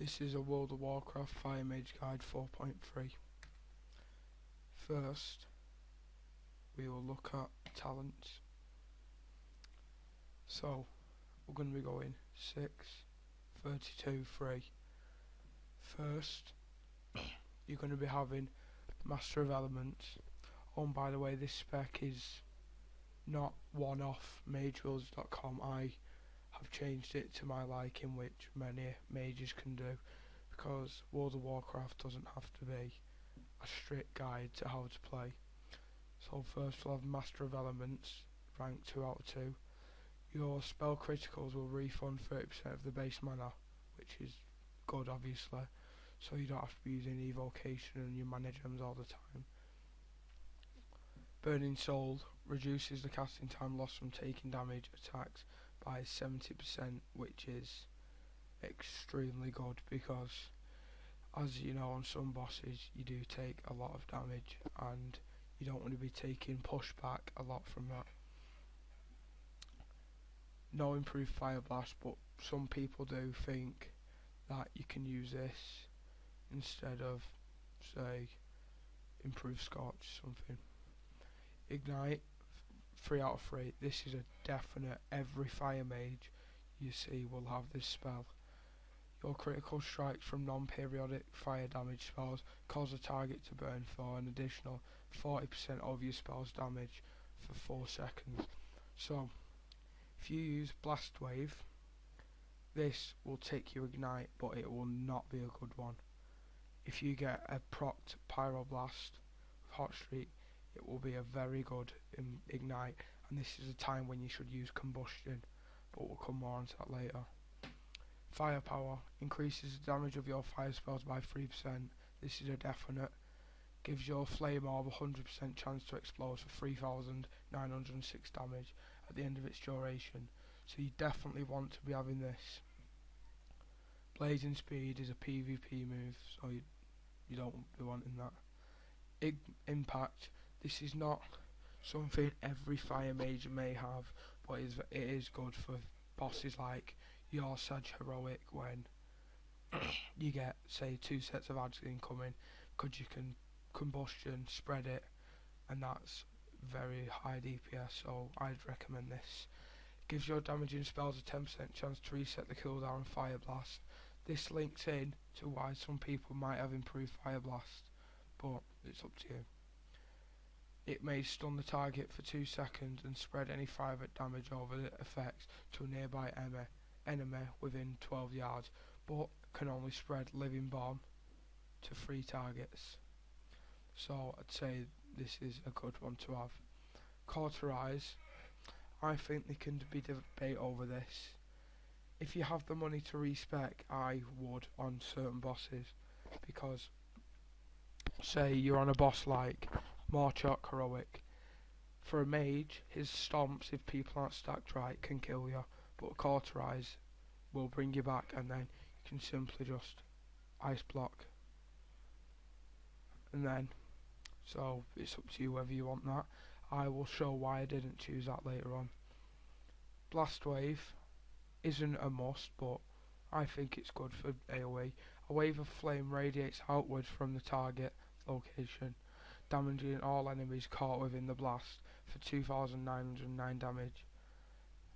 This is a World of Warcraft Fire Mage Guide 4.3. First, we will look at talents. So, we're going to be going 6, 32, 3. First, you're going to be having Master of Elements. Oh, and by the way, this spec is not one off magerules.com. I have changed it to my liking, which many mages can do, because World of Warcraft doesn't have to be a strict guide to how to play. So first we'll have Master of Elements, rank 2 out of 2. Your spell criticals will refund 30% of the base mana, which is good obviously, so you don't have to be using evocation and your mana gems all the time. Burning Soul reduces the casting time lost from taking damage attacks by 70%, which is extremely good because, as you know, on some bosses you do take a lot of damage and you don't want to be taking pushback a lot from that. No improved Fire Blast, but some people do think that you can use this instead of, say, improved Scorch or something. Ignite, 3 out of 3. This is a definite. Every fire mage you see will have this spell. Your critical strikes from non-periodic fire damage spells cause a target to burn for an additional 40% of your spell's damage for 4 seconds. So, if you use Blast Wave, this will take your Ignite, but it will not be a good one. If you get a procced Pyroblast with Hot Streak, it will be a very good Ignite, and this is a time when you should use Combustion, but we'll come more onto that later. Firepower increases the damage of your fire spells by 3%. This is a definite. Gives your flame orb 100% chance to explode for 3,906 damage at the end of its duration, so you definitely want to be having this. Blazing Speed is a PvP move, so you don't be wanting that. Impact. This is not something every fire mage may have, but it is good for bosses like your Sage Heroic, when you get, say, 2 sets of ads incoming, because you can combustion, spread it, and that's very high DPS, so I'd recommend this. Gives your damaging spells a 10% chance to reset the cooldown of Fire Blast. This links in to why some people might have improved Fire Blast, but it's up to you. It may stun the target for 2 seconds and spread any private damage over the effects to a nearby enemy within 12 yards, but can only spread Living Bomb to 3 targets. So I'd say this is a good one to have. Cauterize. I think there can be debate over this. If you have the money to respec, I would on certain bosses, because say you're on a boss like Morchok Heroic. For a mage, his stomps, if people aren't stacked right, can kill you, but Cauterize will bring you back, and then you can simply just ice block. And then, so it's up to you whether you want that. I will show why I didn't choose that later on. Blast Wave isn't a must, but I think it's good for AoE. A wave of flame radiates outwards from the target location, damaging all enemies caught within the blast for 2,909 damage,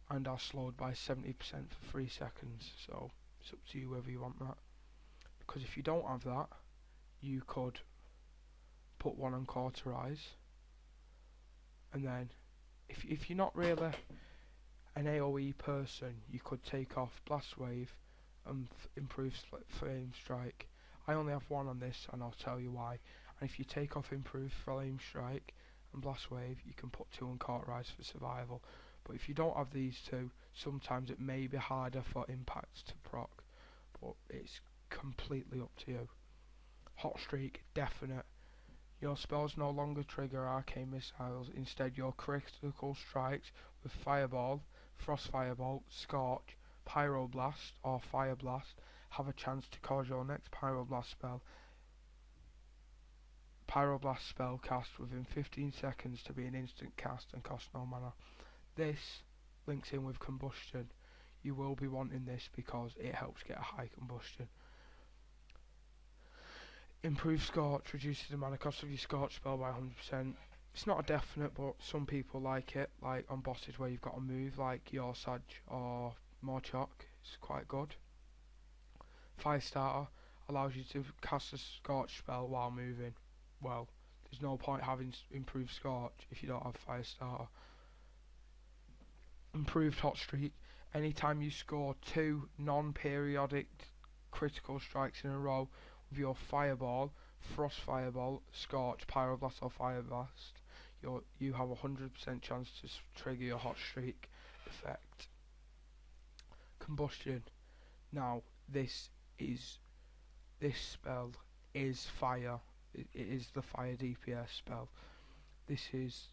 and are slowed by 70% for 3 seconds, so it's up to you whether you want that. Because if you don't have that, you could put one on Cauterize, and then if you're not really an AoE person, you could take off Blast Wave and improve Flame Strike. I only have one on this, and I'll tell you why. And if you take off Improved Flame Strike and Blast Wave, you can put 2 on Cauterize for survival. But if you don't have these 2, sometimes it may be harder for impacts to proc, but it's completely up to you. Hot Streak, definite. Your spells no longer trigger arcane missiles, instead your critical strikes with Fireball, Frost Firebolt, Scorch, Pyroblast or Fire Blast have a chance to cause your next Pyroblast spell cast within 15 seconds to be an instant cast and cost no mana. This links in with Combustion. You will be wanting this because it helps get a high combustion. Improved Scorch reduces the mana cost of your Scorch spell by 100%. It's not a definite, but some people like it, like on bosses where you've got to move, like your Sag or Morchok. It's quite good. Fire Starter allows you to cast a Scorch spell while moving. Well, there's no point having Improved Scorch if you don't have Fire Starter. Improved Hot Streak. Anytime you score 2 non-periodic critical strikes in a row with your Fireball, Frost Fireball, Scorch, Pyroblast or Fire Blast, you have a 100% chance to trigger your Hot Streak effect. Combustion. Now, this spell is fire. It is the fire DPS spell. This is,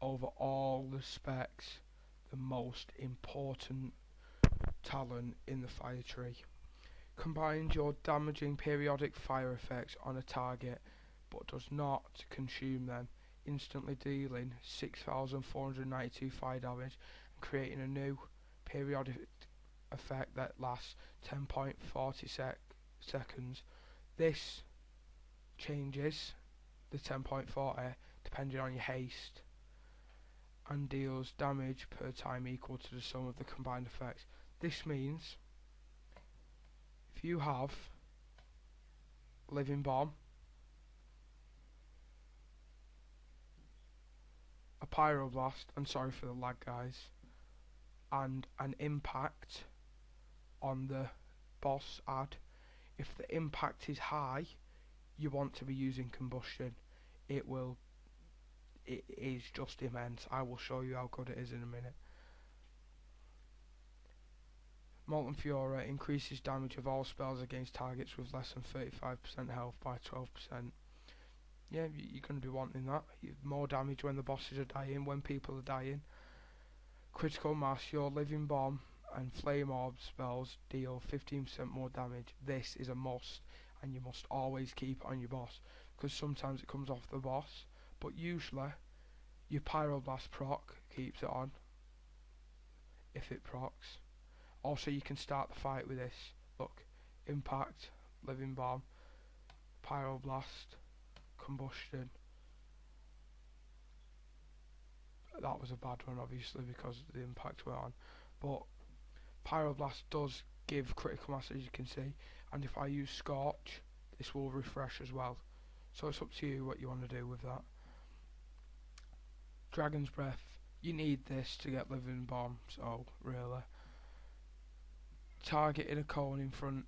over all the specs, the most important talent in the fire tree. Combines your damaging periodic fire effects on a target, but does not consume them, instantly dealing 6,492 fire damage and creating a new periodic effect that lasts 10.40 seconds. This changes the 10.40 depending on your haste and deals damage per time equal to the sum of the combined effects. This means if you have Living Bomb, a Pyroblast, and sorry for the lag guys, and an impact on the boss ad, if the impact is high, you want to be using Combustion. It is just immense. I will show you how good it is in a minute. Molten Fury increases damage of all spells against targets with less than 35% health by 12%. Yeah, you're going to be wanting that. More damage when the bosses are dying, when people are dying. Critical Mass, your Living Bomb and Flame Orb spells deal 15% more damage. This is a must, and you must always keep it on your boss, because sometimes it comes off the boss, but usually your Pyroblast proc keeps it on, if it procs. Also, you can start the fight with this. Look, Impact, Living Bomb, Pyroblast, Combustion. That was a bad one, obviously, because the impact we're on. But Pyroblast does give critical mass, as you can see. And if I use Scorch, this will refresh as well. So it's up to you what you want to do with that. Dragon's Breath. You need this to get Living Bomb, so really. Targets in a cone in front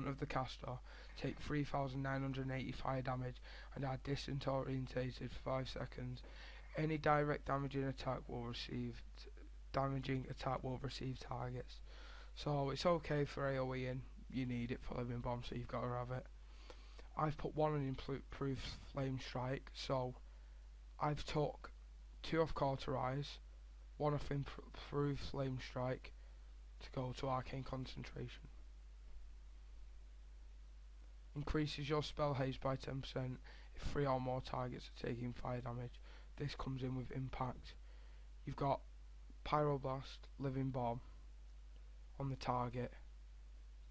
of the caster take 3,980 fire damage and are disorientated for 5 seconds. Any direct damaging attack will receive targets. So it's okay for AoEing. You need it for Living Bomb, so you've got to have it. I've put one on Improved Flame Strike, so I've took 2 off Cauterize, 1 off Improved Flame Strike to go to Arcane Concentration. Increases your spell haste by 10% if 3 or more targets are taking fire damage. This comes in with Impact. You've got Pyroblast, Living Bomb on the target.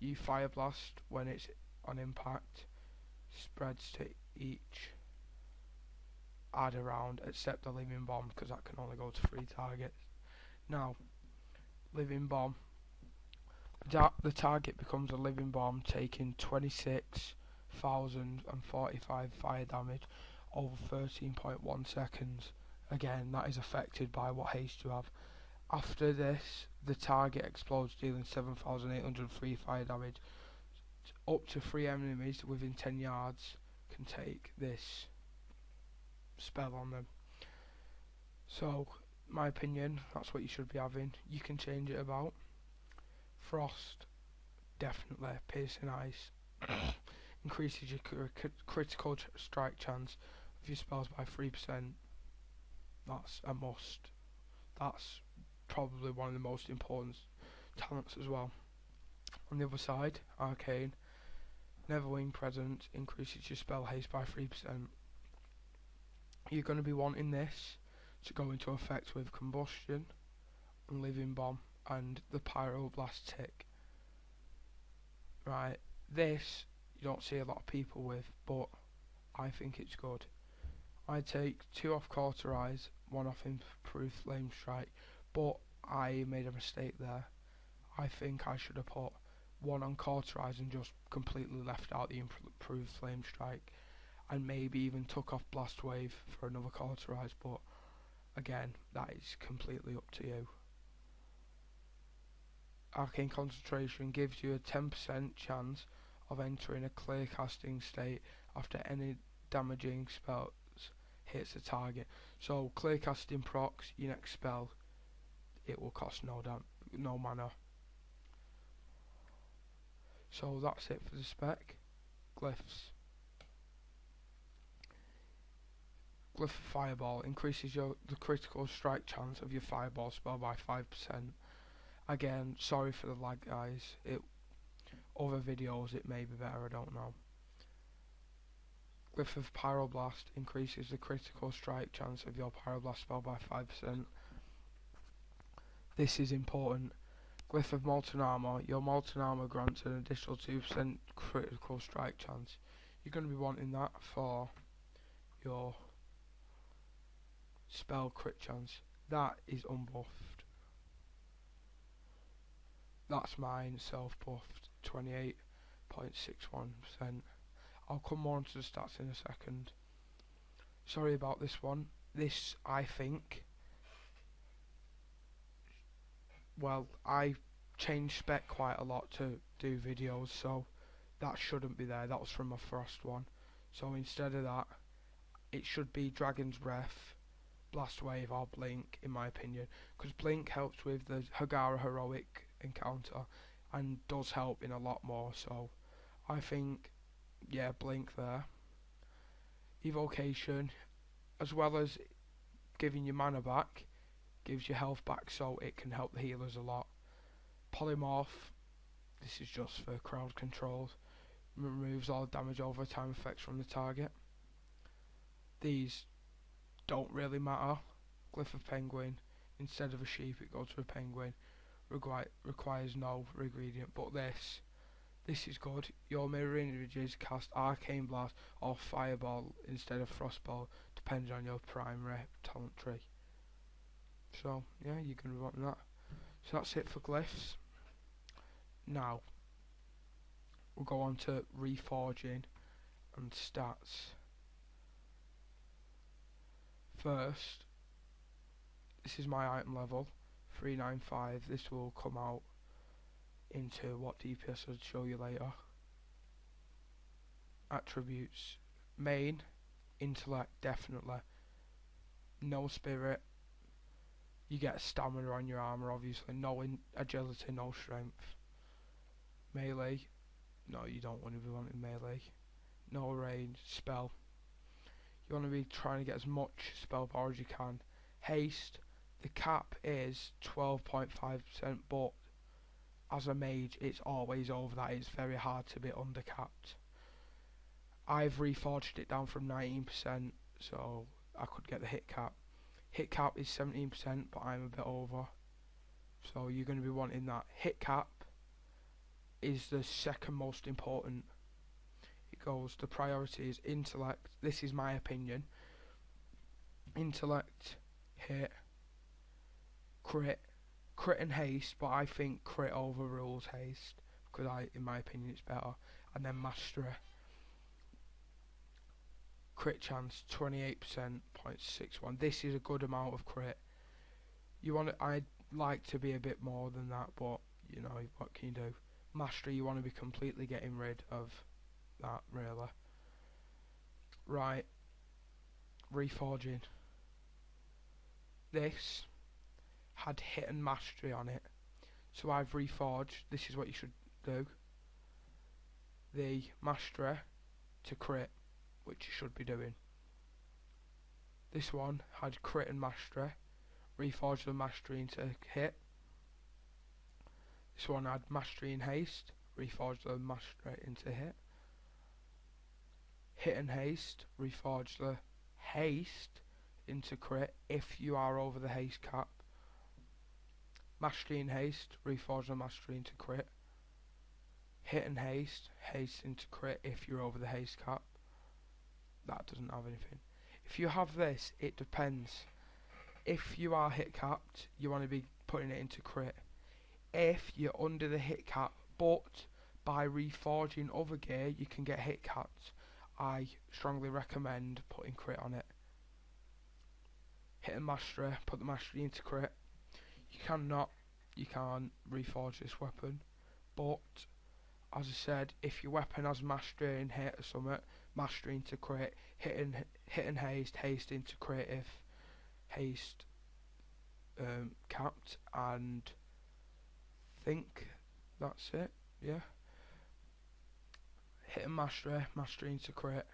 You Fire Blast when it's on impact. Spreads to each add around except the Living Bomb, because that can only go to 3 targets. Now, Living Bomb. The target becomes a Living Bomb, taking 26,045 fire damage over 13.1 seconds. Again, that is affected by what haste you have. After this, the target explodes, dealing 7,803 fire damage. Up to 3 enemies within 10 yards can take this spell on them. So, my opinion, that's what you should be having. You can change it about. Frost, definitely. Piercing Ice increases your critical strike chance of your spells by 3%. That's a must. That's probably one of the most important talents as well. On the other side, Arcane, Neverwing Presence increases your spell haste by 3%. You're going to be wanting this to go into effect with Combustion and Living Bomb and the Pyroblast tick. Right, this you don't see a lot of people with, but I think it's good. I take 2 off Cauterize, 1 off Improved Flame Strike, but I made a mistake there. I think I should have put 1 on Cauterize and just completely left out the Improved Flame Strike, and maybe even took off Blast Wave for another Cauterize, but again, that is completely up to you. Arcane Concentration gives you a 10% chance of entering a clear casting state after any damaging spells hits the target. So clear casting procs your next spell, it will cost no mana. So that's it for the spec. Glyphs. Glyph Fireball increases the critical strike chance of your Fireball spell by 5%. Again, sorry for the lag, guys. Other videos it may be better, I don't know. Glyph of Pyroblast increases the critical strike chance of your Pyroblast spell by 5%. This is important. Glyph of Molten Armor. Your Molten Armor grants an additional 2% critical strike chance. You're going to be wanting that for your spell crit chance. That is unbuffed. That's mine, self-buffed, 28.61%. I'll come more onto the stats in a second. Sorry about this one. This, I think, well, I change spec quite a lot to do videos, so that shouldn't be there. That was from my Frost one. So instead of that, it should be Dragon's Breath, Blast Wave or Blink, in my opinion, because Blink helps with the Hagara Heroic encounter and does help in a lot more, so I think, yeah, Blink there. Evocation, as well as giving you mana back, gives you health back, so it can help the healers a lot. Polymorph, this is just for crowd control, removes all damage over time effects from the target. These don't really matter. Glyph of Penguin, instead of a sheep it goes to a penguin, requires no ingredient, but this is good. Your mirror images cast Arcane Blast or Fireball instead of Frostball, depending on your primary talent tree. So yeah, you're going to be wanting that. So that's it for Glyphs. Now we'll go on to Reforging and stats. First, this is my item level, 395. This will come out into what DPS I'll show you later. Attributes: main, intellect, definitely. No spirit. You get stamina on your armor, obviously. No agility, no strength. Melee, no, you don't want to be wanting melee. No range. Spell, you want to be trying to get as much spell power as you can. Haste, the cap is 12.5%, but as a mage it's always over that. It's very hard to be undercapped. I've reforged it down from 19%, so I could get the hit cap. Hit cap is 17%, but I'm a bit over, so you're going to be wanting that. Hit cap is the second most important. It goes, the priority is intellect. This is my opinion. Intellect, hit, crit and haste, but I think crit overrules haste, because in my opinion it's better. And then mastery. Crit chance 28.61%. This is a good amount of crit. I'd like to be a bit more than that, but you know, what can you do? Mastery, you want to be completely getting rid of that, really. Right, Reforging. This had hit and mastery on it, so I've reforged. This is what you should do. The mastery to crit, which you should be doing. This one had crit and mastery, reforged the mastery into hit. This one had mastery and haste, reforged the mastery into hit. Hit and haste, reforged the haste into crit if you are over the haste cap. Mastery and haste, reforge the mastery into crit. Hit and haste, haste into crit if you're over the haste cap. That doesn't have anything. If you have this, it depends. If you are hit capped, you want to be putting it into crit. If you're under the hit cap, but by reforging other gear you can get hit capped, I strongly recommend putting crit on it. Hit a mastery, put the mastery into crit. You can't reforge this weapon, but as I said, if your weapon has mastery and hit or something, mastery into crit, hit and haste, haste into crit if haste capped, and think that's it. Yeah. Hit and mastery, mastery into crit.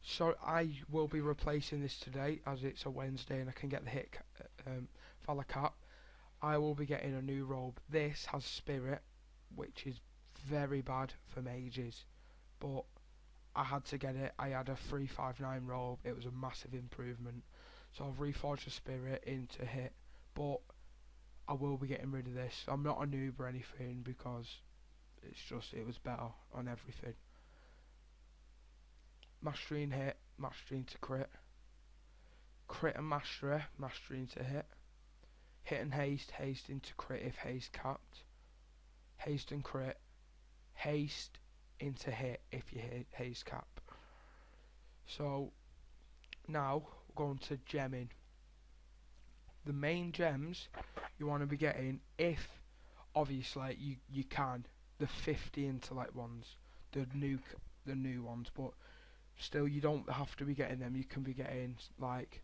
So I will be replacing this today as it's a Wednesday and I can get the hit Valor cap. I will be getting a new robe. This has spirit, which is very bad for mages, but I had to get it. I had a 359 robe. It was a massive improvement. So I've reforged the spirit into hit, but I will be getting rid of this. I'm not a noob or anything because it was better on everything. Mastery and hit, mastery into crit. Crit and mastery, mastery into hit. Hit and haste, haste into crit if haste capped. Haste and crit. Haste into hit if you hit haste cap. So now we're going to gemming. The main gems you want to be getting, if obviously you can, the 50 intellect ones, the new ones, but still you don't have to be getting them. You can be getting like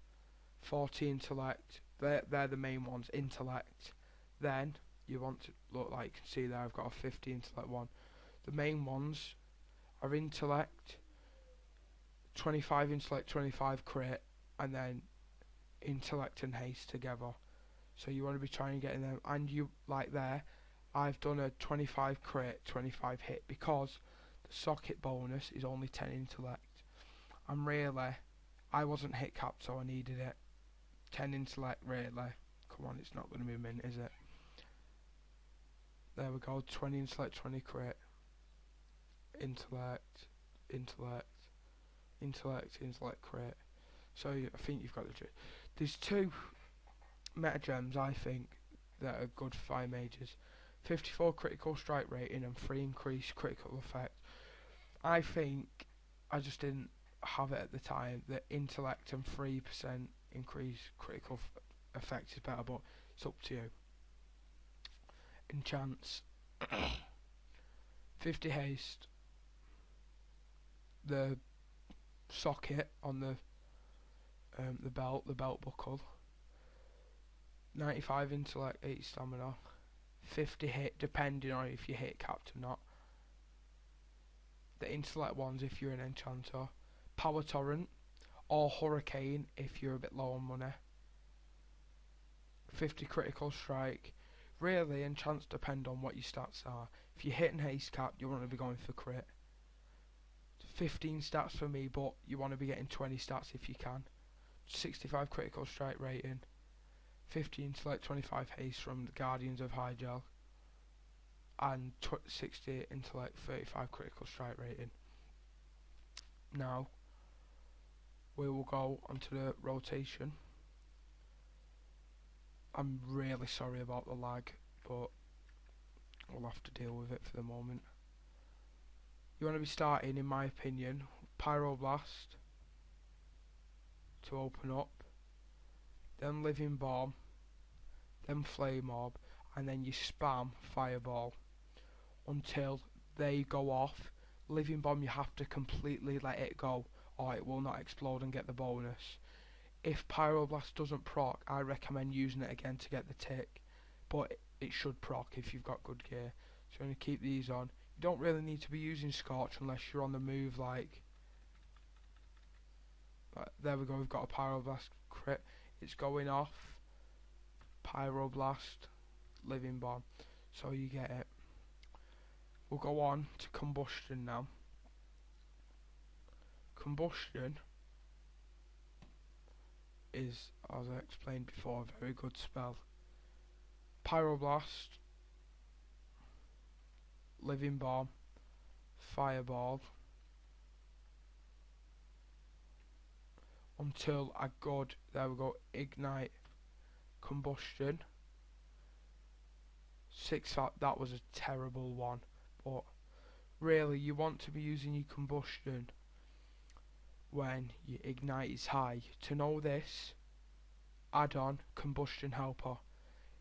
40 intellect. They're the main ones, intellect. Then you want to look like, you can see there I've got a 50 intellect one. The main ones are intellect, 25 intellect, 25 crit, and then intellect and haste together. So you want to be trying getting them, and you like there I've done a 25 crit, 25 hit because the socket bonus is only 10 intellect. And really, I wasn't hit capped, so I needed it. 10 intellect, really. Come on, it's not going to be a mint, is it? There we go, 20 intellect, 20 crit. Intellect, intellect, intellect, intellect, crit. So I think you've got the gist. There's two meta gems, I think, that are good for fire mages. 54 critical strike rating and 3 increased critical effect. I think I just didn't have it at the time. The intellect and 3% increased critical effect is better, but it's up to you. Enchants. 50 haste. The socket on the belt buckle. 95 intellect, 80 stamina. 50 hit, depending on if you hit capped or not. The intellect ones if you're an enchanter. Power torrent or hurricane if you're a bit low on money. 50 critical strike. Really, enchants depend on what your stats are. If you hit and haste cap, you want to be going for crit. 15 stats for me, but you want to be getting 20 stats if you can. 65 critical strike rating. 50 intellect, 25 haste from the Guardians of Hygel. And 60 intellect, 35 critical strike rating. Now, we will go onto the rotation. I'm really sorry about the lag, but we'll have to deal with it for the moment. You want to be starting, in my opinion, Pyroblast to open up, then Living Bomb, then Flame Orb, and then you spam Fireball until they go off. Living Bomb, you have to completely let it go or it will not explode and get the bonus. If Pyroblast doesn't proc, I recommend using it again to get the tick, but it should proc if you've got good gear. So I'm going to keep these on. You don't really need to be using Scorch unless you're on the move like... there we go, we've got a Pyroblast crit. It's going off. Pyroblast, Living Bomb. So you get it. We'll go on to Combustion now. Combustion is, as I explained before, a very good spell. Pyroblast Living Bomb, Fireball, until I got, there we go, Ignite, Combustion. 6, that was a terrible one, but really you want to be using your Combustion when your Ignite is high. To know this, add on Combustion Helper.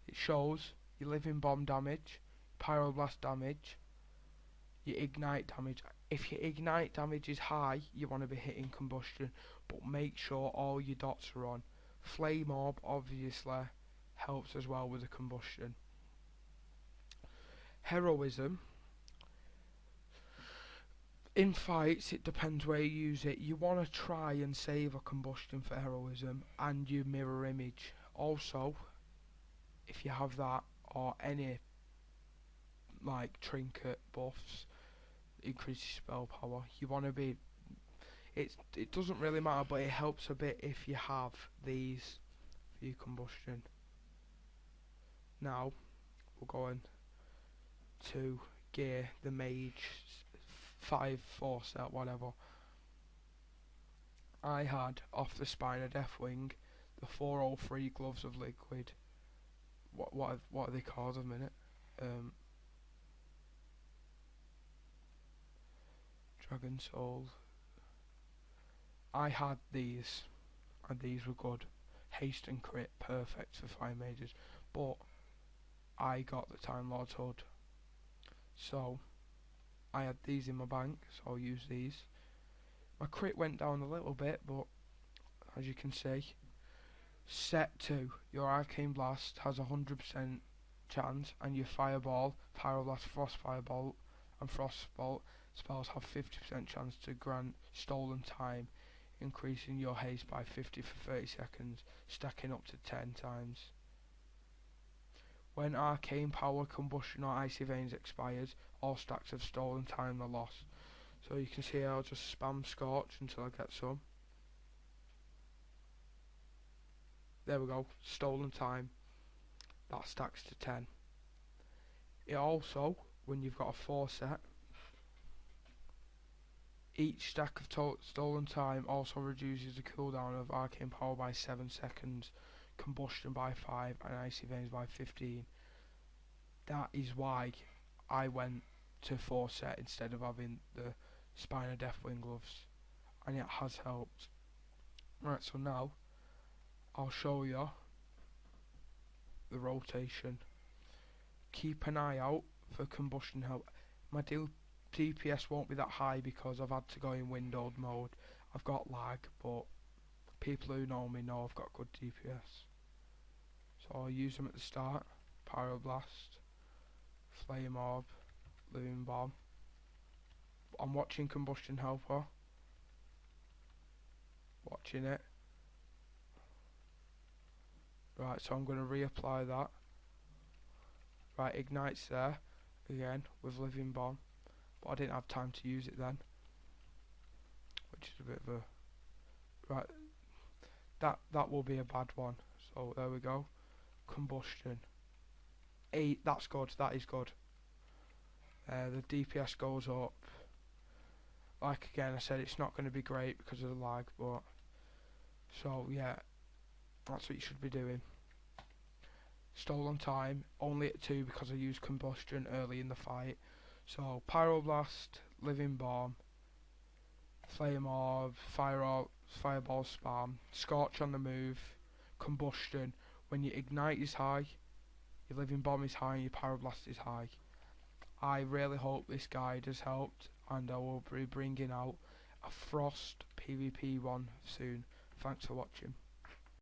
It shows your Living Bomb damage, Pyroblast damage, your Ignite damage. If your Ignite damage is high, you want to be hitting Combustion, but make sure all your dots are on. Flame Orb obviously helps as well with the Combustion. Heroism. In fights, it depends where you use it. You want to try and save a Combustion for Heroism and your Mirror Image. Also, if you have that or any like trinket buffs, increases spell power, you want to be, it doesn't really matter, but it helps a bit if you have these for your Combustion. Now we're going to gear the Mage 5/4 set, whatever. I had off the Spine of Deathwing the 403 Gloves of Liquid. What are they called a minute? Dragon Soul. I had these, and these were good. Haste and crit, perfect for Fire Mages. But I got the Time Lord's Hood, so I had these in my bank, so I'll use these. My crit went down a little bit, but as you can see, set 2, your Arcane Blast has 100% chance, and your Fireball, Pyroblast, Frost Firebolt, and Frostbolt spells have 50% chance to grant Stolen Time, increasing your haste by 50 for 30 seconds, stacking up to 10 times. When Arcane Power, Combustion or Icy Veins expires, all stacks of Stolen Time are lost. So you can see I'll just spam Scorch until I get some. There we go, Stolen Time. That stacks to 10. It also, when you've got a 4 set, each stack of Stolen Time also reduces the cooldown of Arcane Power by 7 seconds, Combustion by 5 and Icy Veins by 15. That is why I went to 4 set instead of having the Spine of Deathwing gloves, and it has helped. Right, so now I'll show you the rotation. Keep an eye out for Combustion help. My DPS won't be that high because I've had to go in windowed mode. I've got lag, but people who know me know I've got good DPS. So I'll use them at the start. Pyroblast, Flame Orb, Living Bomb. I'm watching Combustion Helper. Watching it. Right, so I'm going to reapply that. Right, Ignite's there again with Living Bomb, but I didn't have time to use it then, which is a bit of a, right, that will be a bad one. So there we go. Combustion 8, that's good, that is good. The DPS goes up. Like again I said, it's not going to be great because of the lag, but so yeah, that's what you should be doing. Stolen Time only at 2 because I used Combustion early in the fight. So Pyroblast, Living Bomb, Flame Orb, Fireball spam, Scorch on the move, Combustion. When your Ignite is high, your Living Bomb is high and your Pyroblast is high. I really hope this guide has helped, and I will be bringing out a Frost PvP one soon. Thanks for watching.